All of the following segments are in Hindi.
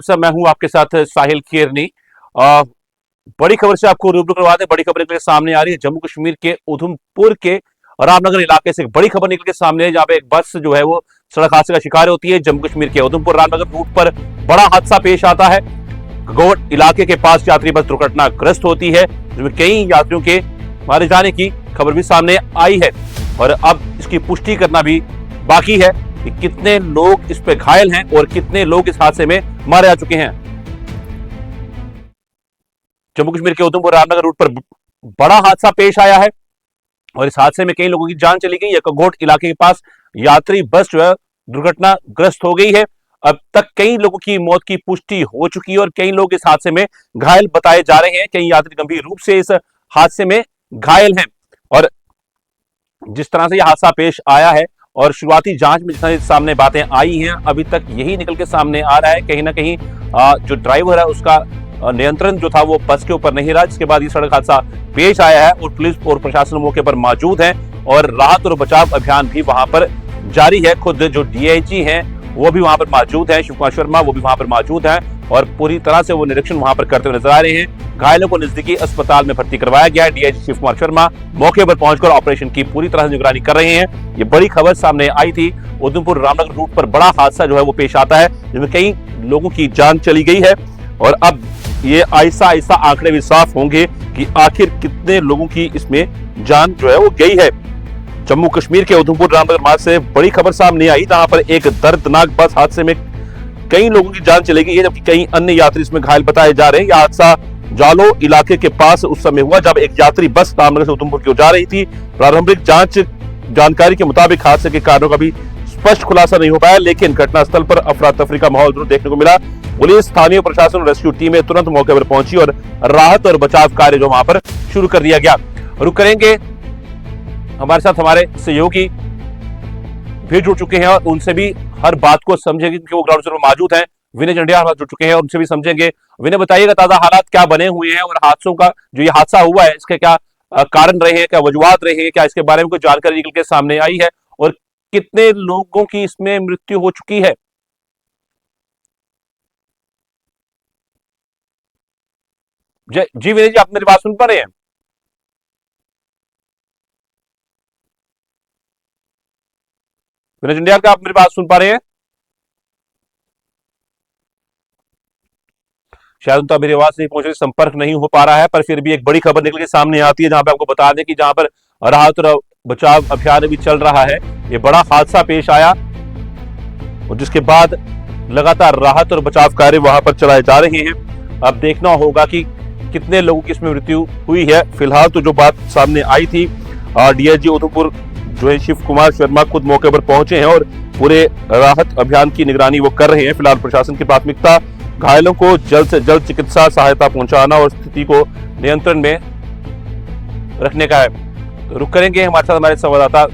सर मैं हूं आपके साथ साहिल केरनी। अ, बड़ी खबर से आपको रूबरू करवा दें। बड़ी खबर निकल के सामने आ रही है जम्मू कश्मीर के उधमपुर के रामनगर इलाके से। एक बड़ी खबर निकल के सामने है जहां पे एक बस जो है वो सड़क हादसे का शिकार होती है। जम्मू कश्मीर के उधमपुर रामनगर रूट पर बड़ा हादसा पेश आता है। गगोट इलाके के पास यात्री बस दुर्घटनाग्रस्त होती है जिसमें कई यात्रियों के मारे जाने की खबर भी सामने आई है और अब इसकी पुष्टि करना भी बाकी है कि कितने लोग इस पे घायल हैं और कितने लोग इस हादसे में मारे जा चुके हैं। जम्मू कश्मीर के उधमपुर रामनगर रूट पर बड़ा हादसा पेश आया है और इस हादसे में कई लोगों की जान चली गई है। कगोट इलाके के पास यात्री बस जो है दुर्घटनाग्रस्त हो गई है। अब तक कई लोगों की मौत की पुष्टि हो चुकी है और कई लोग इस हादसे में घायल बताए जा रहे हैं। कई यात्री गंभीर रूप से इस हादसे में घायल हैं और जिस तरह से यह हादसा पेश आया है और शुरुआती जांच में जिस तरह सामने बातें आई हैं, अभी तक यही निकल के सामने आ रहा है कहीं ना कहीं जो ड्राइवर है उसका नियंत्रण जो था वो बस के ऊपर नहीं रहा, जिसके बाद ये सड़क हादसा पेश आया है और पुलिस और प्रशासन मौके पर मौजूद है और राहत और बचाव अभियान भी वहां पर जारी है। खुद जो डीआईजी हैं वो भी वहां पर मौजूद है, शिव कुमार शर्मा, वो भी वहां पर मौजूद है और पूरी तरह से वो निरीक्षण वहां पर करते हुए नजर आ रहे हैं। घायलों को नजदीकी अस्पताल में भर्ती करवाया गया है। डीआईजी शिव कुमार शर्मा मौके पर पहुंचकर ऑपरेशन की पूरी तरह से निगरानी कर रहे हैं। ये बड़ी खबर सामने आई थी। उधमपुर रामनगर रूट पर बड़ा हादसा जो है वो पेश आता है जिसमें कई लोगों की जान चली गई है और अब ये आहिस्ता आहिस्ता आंकड़े भी साफ होंगे कि आखिर कितने लोगों की इसमें जान जो है वो गई है। जम्मू कश्मीर के उधमपुर रामनगर मार्ग से बड़ी खबर सामने आई जहां पर एक दर्दनाक बस हादसे में कई लोगों की जान चली गई है जबकि कई अन्य यात्री इसमें घायल बताए जा रहे हैं। यह हादसा जालो इलाके के पास उस समय हुआ जब एक यात्री बस रामनगर से उधमपुर की ओर जा रही थी। प्रारंभिक जांच जानकारी के मुताबिक हादसे के कारणों का भी स्पष्ट खुलासा नहीं हो पाया, लेकिन घटनास्थल पर अफरा तफरी का माहौल जरूर देखने को मिला। पुलिस, स्थानीय प्रशासन और रेस्क्यू टीमें तुरंत मौके पर पहुंची और राहत और बचाव कार्य जो वहां पर शुरू कर दिया गया। रुक करेंगे, हमारे साथ हमारे सहयोगी भी जुड़ चुके हैं और उनसे भी हर बात को समझेंगे क्योंकि वो ग्राउंड जीरो पर मौजूद हैं। विनय जंडियाल हमारे जुड़ चुके हैं और उनसे भी समझेंगे। विनय, बताइएगा ताजा हालात क्या बने हुए हैं और हादसों का जो ये हादसा हुआ है इसके क्या कारण रहे हैं, क्या वजूहात रहे हैं, क्या इसके बारे में कोई जानकारी निकल के सामने आई है और कितने लोगों की इसमें मृत्यु हो चुकी है? जी विनय जी, आप मेरी बात सुन पा रहे हैं? विनय जंडियाल, क्या आप मेरी बात सुन पा रहे हैं? शायद उनका मेरी आवाज नहीं पहुंच रही, संपर्क नहीं हो पा रहा है, पर फिर भी एक बड़ी खबर निकल के सामने आती है जहां पे आपको बता दें कि जहां पर राहत और बचाव अभियान भी चल रहा है। ये बड़ा हादसा पेश आया और जिसके बाद लगातार राहत और बचाव कार्य वहां पर चलाए जा रहे हैं। अब देखना होगा कि कितने लोगों की इसमें मृत्यु हुई है। फिलहाल तो जो बात सामने आई थी, डीआईजी उधमपुर जो है शिव कुमार शर्मा खुद मौके पर पहुंचे हैं और पूरे राहत अभियान की निगरानी वो कर रहे हैं। फिलहाल प्रशासन की प्राथमिकता घायलों को जल्द से जल्द चिकित्सा सहायता पहुंचाना और स्थिति को नियंत्रण में रखने का है। तो रुक करेंगे, हमारे साथ हमारे संवाददाता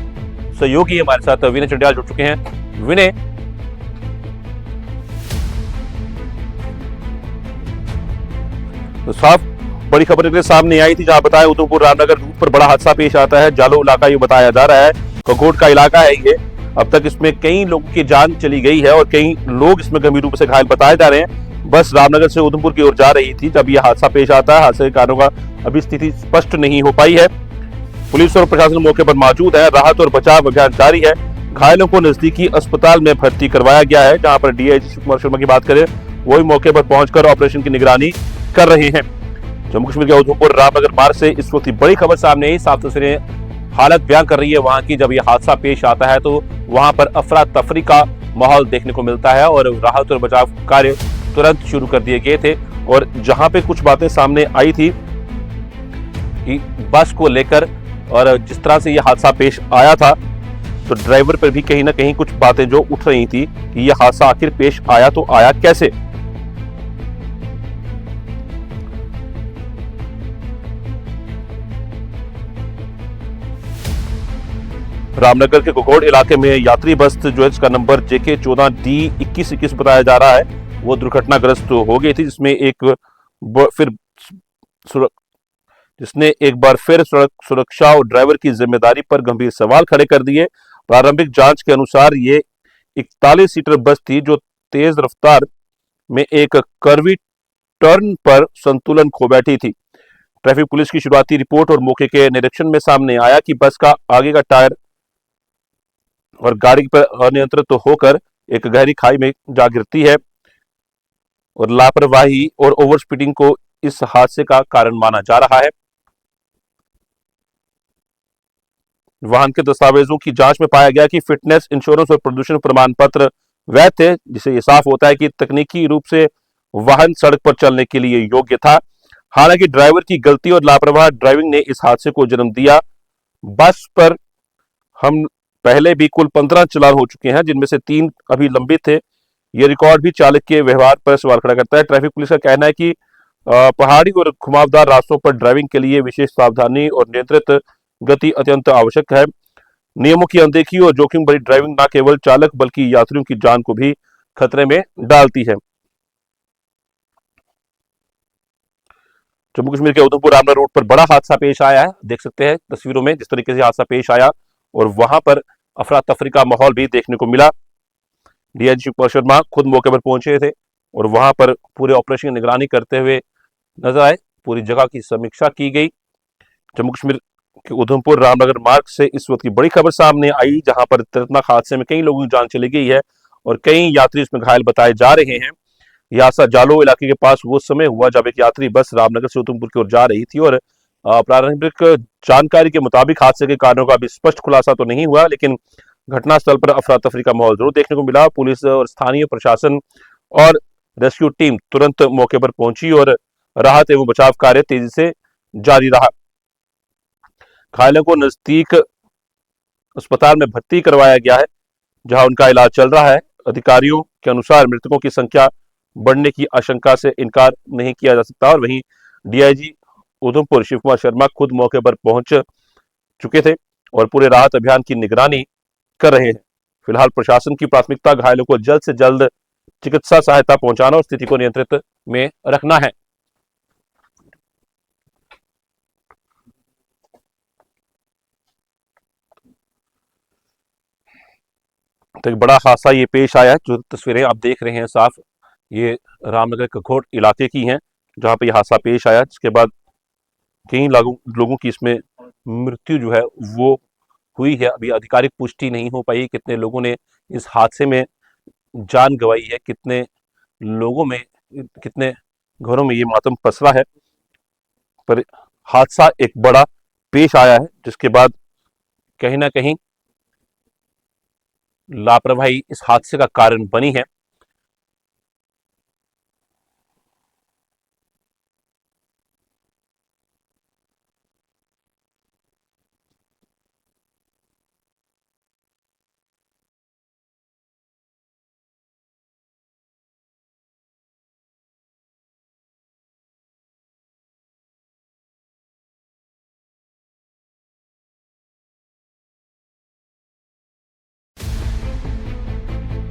सहयोगी हमारे साथ विनय चंडियाल जुड़ चुके हैं। विनय, तो साफ बड़ी खबर निकले सामने आई थी जहां बताया उधमपुर रामनगर रूट पर बड़ा हादसा पेश आता है। जालो इलाका ये बताया जा रहा है, कगोट का इलाका है ये। अब तक इसमें कई लोगों की जान चली गई है और कई लोग इसमें गंभीर रूप से घायल बताए जा रहे हैं। बस रामनगर से उधमपुर की ओर जा रही थी जब यह हादसा पेश आता है। हादसे के कारणों का अभी स्थिति स्पष्ट नहीं हो पाई है। पुलिस और प्रशासन मौके पर मौजूद है, राहत और बचाव अभियान जारी है। घायलों को नजदीकी अस्पताल में भर्ती करवाया गया है। जहां पर डीआईजी शिव कुमार शर्मा की बात करें, वही मौके पर पहुंचकर ऑपरेशन की निगरानी कर रहे हैं। जम्मू कश्मीर के उधमपुर रामनगर मार्ग से इस वक्त बड़ी खबर सामने आई। साफ तस्वीरें हालत बयान कर रही है वहां की। जब यह हादसा पेश आता है तो वहां पर अफरा तफरी का माहौल देखने को मिलता है और राहत और बचाव कार्य तुरंत शुरू कर दिए गए थे। और जहां पे कुछ बातें सामने आई थी कि बस को लेकर और जिस तरह से यह हादसा पेश आया था तो ड्राइवर पर भी कहीं ना कहीं कुछ बातें जो उठ रही थी कि यह हादसा आखिर पेश आया तो आया कैसे। रामनगर के कोकोड़ इलाके में यात्री बस जो है इसका नंबर JK 14D2121 बताया जा रहा है, वो दुर्घटनाग्रस्त हो गई थी जिसने एक बार फिर सड़क सुरक्षा और ड्राइवर की जिम्मेदारी पर गंभीर सवाल खड़े कर दिए। प्रारंभिक जांच के अनुसार ये 41 सीटर बस थी जो तेज रफ्तार में एक कर्वी टर्न पर संतुलन खो बैठी थी। ट्रैफिक पुलिस की शुरुआती रिपोर्ट और मौके के निरीक्षण में सामने आया कि बस का आगे का टायर और गाड़ी पर अनियंत्रित तो होकर एक गहरी खाई में जा गिरती है और लापरवाही और ओवर स्पीडिंग को इस हादसे का कारण माना जा रहा है। वाहन के दस्तावेजों की जांच में पाया गया कि फिटनेस, इंश्योरेंस और प्रदूषण प्रमाण पत्र वैध थे, जिससे यह साफ होता है कि तकनीकी रूप से वाहन सड़क पर चलने के लिए योग्य था। हालांकि ड्राइवर की गलती और लापरवाह ड्राइविंग ने इस हादसे को जन्म दिया। बस पर हम पहले भी कुल 15 चालान हो चुके हैं, जिनमें से 3 अभी लंबित थे। ये रिकॉर्ड भी चालक के व्यवहार पर सवाल खड़ा करता है। ट्रैफिक पुलिस का कहना है कि पहाड़ी और घुमावदार रास्तों पर ड्राइविंग के लिए विशेष सावधानी और नियंत्रित गति अत्यंत आवश्यक है। नियमों की अनदेखी और जोखिम भरी ड्राइविंग न केवल चालक बल्कि यात्रियों की जान को भी खतरे में डालती है। जम्मू कश्मीर के उधमपुर रामनगर रोड पर बड़ा हादसा पेश आया है। देख सकते हैं तस्वीरों में जिस तरीके से हादसा पेश आया और वहां पर अफरा तफरी का माहौल भी देखने को मिला। डीआईजी शिवकुमार शर्मा खुद मौके पर पहुंचे थे और वहां पर पूरे ऑपरेशन की निगरानी करते हुए नजर आए। पूरी जगह की समीक्षा की गई। जम्मू कश्मीर के उधमपुर रामनगर मार्ग से इस वक्त की बड़ी खबर सामने आई, जहां पर दर्दनाक हादसे में कई लोगों की जान चली गई है और कई यात्री इसमें घायल बताए जा रहे हैं। यह हादसा जालो इलाके के पास वो समय हुआ जब एक यात्री बस रामनगर से उधमपुर की ओर जा रही थी और प्रारंभिक जानकारी के मुताबिक हादसे के कारणों का अभी स्पष्ट खुलासा तो नहीं हुआ, लेकिन घटनास्थल पर अफरा तफरी का माहौल जरूर देखने को मिला। पुलिस और स्थानीय प्रशासन और रेस्क्यू टीम तुरंत मौके पर पहुंची और राहत एवं बचाव कार्य तेजी से जारी रहा। घायलों को नजदीक अस्पताल में भर्ती करवाया गया है, जहां उनका इलाज चल रहा है। अधिकारियों के अनुसार मृतकों की संख्या बढ़ने की आशंका से इनकार नहीं किया जा सकता और वहीं डीआईजी उधमपुर शिवकुमार शर्मा खुद मौके पर पहुंच चुके थे और पूरे राहत अभियान की निगरानी कर रहे हैं। फिलहाल प्रशासन की प्राथमिकता घायलों को जल्द से जल्द चिकित्सा सहायता पहुंचाना और स्थिति को नियंत्रित में रखना है। तो एक बड़ा हादसा ये पेश आया है। जो तस्वीरें आप देख रहे हैं साफ, ये रामनगर कघोट इलाके की हैं, जहां पे ये हादसा पेश आया, जिसके बाद कई लोगों की इसमें मृत्यु जो है वो हुई है। अभी आधिकारिक पुष्टि नहीं हो पाई कितने लोगों ने इस हादसे में जान गंवाई है, कितने लोगों में, कितने घरों में ये मातम पसरा है। पर हादसा एक बड़ा पेश आया है, जिसके बाद कहीं ना कहीं लापरवाही इस हादसे का कारण बनी है।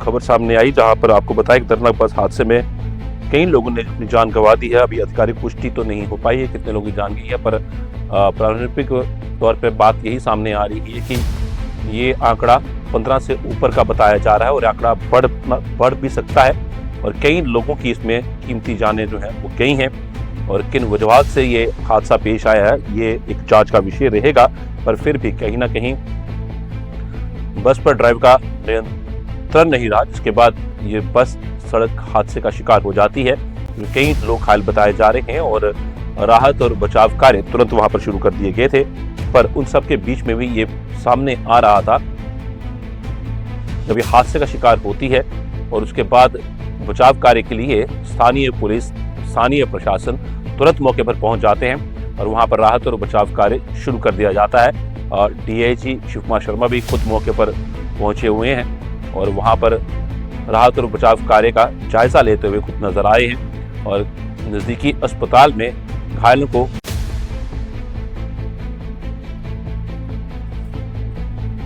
खबर सामने आई जहां पर आपको बताया कि दर्दनाक बस हादसे में कई लोगों ने अपनी जान गंवा दी है। अभी आधिकारिक पुष्टि तो नहीं हो पाई है कितने लोगों की जान गई है, पर प्रारंभिक तौर पर बात यही सामने आ रही है कि ये आंकड़ा 15 से ऊपर का बताया जा रहा है और आंकड़ा बढ़ भी सकता है और कई लोगों की इसमें कीमती जानें जो है वो गई हैं और किन वजूहात से ये हादसा पेश आया है ये एक जांच का विषय रहेगा। पर फिर भी कहीं ना कहीं बस पर ड्राइवर का नियंत्रण नहीं रहा, जिसके बाद ये बस सड़क हादसे का शिकार हो जाती है। कई लोग घायल बताए जा रहे हैं और राहत और बचाव कार्य तुरंत वहां पर शुरू कर दिए गए थे, पर उन सब के बीच में भी ये सामने आ रहा था जब ये हादसे का शिकार होती है और उसके बाद बचाव कार्य के लिए स्थानीय पुलिस, स्थानीय प्रशासन तुरंत मौके पर पहुंच जाते हैं और वहां पर राहत और बचाव कार्य शुरू कर दिया जाता है। और डीआईजी शिवकुमार शर्मा भी खुद मौके पर पहुंचे हुए हैं और वहां पर राहत और बचाव कार्य का जायजा लेते हुए खुद नजर आए हैं और नजदीकी अस्पताल में घायलों को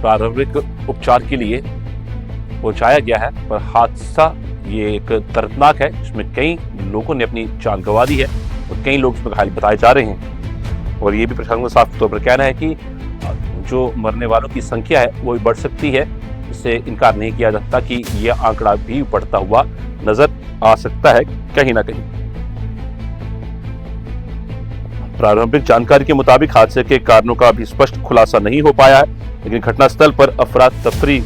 प्रारंभिक उपचार के लिए पहुंचाया गया है। पर हादसा ये एक दर्दनाक है, जिसमें कई लोगों ने अपनी जान गंवा दी है और कई लोग इसमें घायल बताए जा रहे हैं और ये भी प्रशासन का साफ तौर पर कहना है कि जो मरने वालों की संख्या है वो भी बढ़ सकती है। इससे इनकार नहीं किया जा सकता कि यह आंकड़ा भी बढ़ता हुआ नजर आ सकता है कहीं ना कहीं। प्रारंभिक जानकारी के मुताबिक हादसे के कारणों का अभी स्पष्ट खुलासा नहीं हो पाया है, लेकिन घटनास्थल पर अफरा तफरी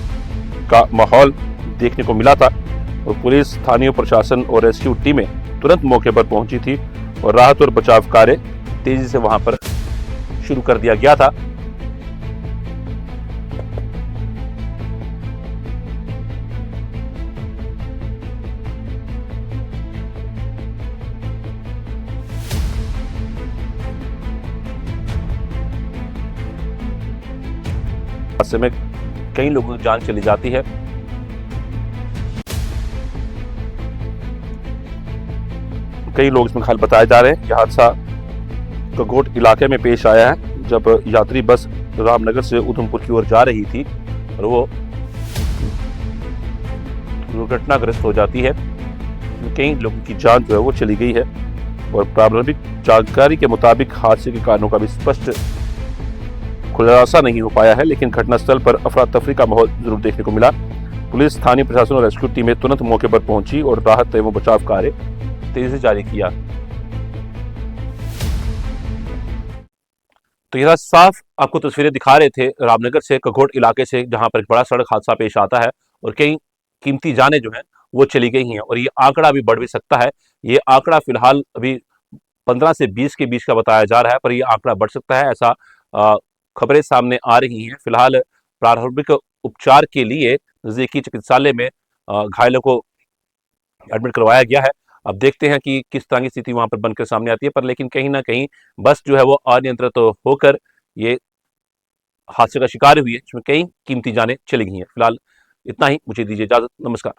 का माहौल देखने को मिला था और पुलिस, स्थानीय प्रशासन और रेस्क्यू टीमें तुरंत मौके पर पहुंची थी और राहत और बचाव कार्य तेजी से वहां पर शुरू कर दिया गया था। हादसे में कई लोगों की जान चली जाती है। कई लोग इसमें घायल बताए जा रहे हैं। यह हादसा कगोट इलाके में पेश आया है, जब यात्री बस रामनगर से उधमपुर की ओर जा रही थी और वो दुर्घटनाग्रस्त हो जाती है। कई लोगों की जान जो है वो चली गई है और प्रारंभिक जानकारी के मुताबिक हादसे के कारणों का भी स्पष्ट खुलासा नहीं हो पाया है, लेकिन घटनास्थल पर अफरा तफरी का माहौल जरूर देखने को मिला। पुलिस, स्थानीय प्रशासन और रेस्क्यू टीमें तुरंत मौके पर पहुंची और राहत एवं बचाव कार्य तेजी से जारी किया। तो यह साफ आपको तस्वीरें दिखा रहे थे रामनगर से कगोट इलाके से, जहां पर एक बड़ा सड़क हादसा पेश आता है और कई कीमती जानें जो हैं वो चली गई हैं और ये आंकड़ा अभी बढ़ भी सकता है। ये आंकड़ा फिलहाल अभी 15 से 20 के बीच का बताया जा रहा है, पर यह आंकड़ा बढ़ सकता है, ऐसा खबरें सामने आ रही हैं। फिलहाल प्रारंभिक उपचार के लिए नजदीकी चिकित्सालय में घायलों को एडमिट करवाया गया है। अब देखते हैं कि किस तरह की स्थिति वहां पर बनकर सामने आती है, पर लेकिन कहीं ना कहीं बस जो है वो अनियंत्रित होकर ये हादसे का शिकार हुई है, जिसमें कई कीमती जानें चली गई हैं। फिलहाल इतना ही, मुझे दीजिए इजाजत, नमस्कार।